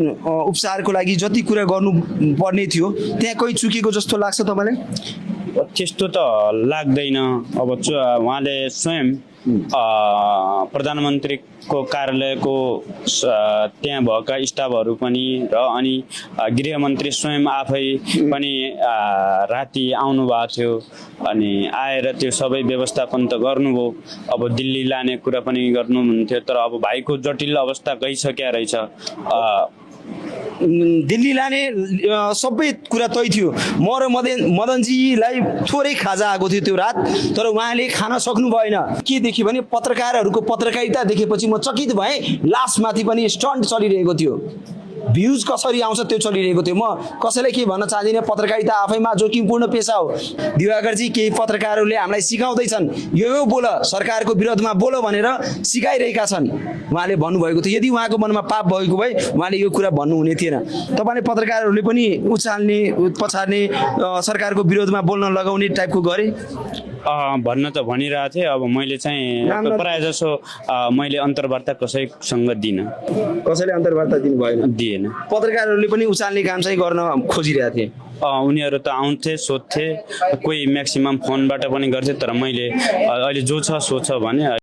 उपचारको लागि जति कुरा गर्नुपर्ने थियो त्यहाँ कोही चुकेको जस्तो लाग्छ तपाईँलाई? त्यस्तो त लाग्दैन। अब उहाँले स्वयं प्रधानमन्त्रीको कार्यालयको त्यहाँ भएका स्टाफहरू पनि र अनि गृहमन्त्री स्वयं आफै पनि राति आउनु भएको थियो अनि आएर त्यो सबै व्यवस्थापन त गर्नुभयो। अब दिल्ली लाने कुरा पनि गर्नुहुन्थ्यो, तर अब भाइको जटिल अवस्था गइसक्या रहेछ। दिल्ली लाने सबै कुरा तय थियो। म र मदनजीलाई थोरै खाजा आएको थियो त्यो रात, तर उहाँले खान सक्नु भएन। के देखेँ भने पत्रकारहरूको पत्रकारिता देखेपछि म चकित भएँ। लास्टमाथि पनि स्टन्ट चलिरहेको थियो, भ्युज कसरी आउँछ त्यो चलिरहेको थियो। म कसैलाई के भन्न चाहदिनँ, पत्रकारिता आफैमा जोखिमपूर्ण पेसा हो। दिवाकरजी, केही पत्रकारहरूले हामीलाई सिकाउँदैछन् यो बोल, सरकारको विरोधमा बोल भनेर सिकाइरहेका छन् उहाँले भन्नुभएको थियो। यदि उहाँको मनमा पाप भएको भए उहाँले यो कुरा भन्नुहुने थिएन। तपाईँले पत्रकारहरूले पनि उचाल्ने पछार्ने सरकारको विरोधमा बोल्न लगाउने टाइपको गरे भन्न त भनिरहेको थिएँ। अब मैले चाहिँ प्रायः जसो मैले अन्तर्वार्ता कसैसँग दिइनँ। कसैले अन्तर्वार्ता दिनु भएन? दिएन। पत्रकारहरूले पनि उचाल्ने काम चाहिँ गर्न खोजिरहेका थिए। उनीहरू त आउँथे, सोध्थे, कोही म्याक्सिमम फोनबाट पनि गर्थे, तर मैले अहिले जो छ सो छ भने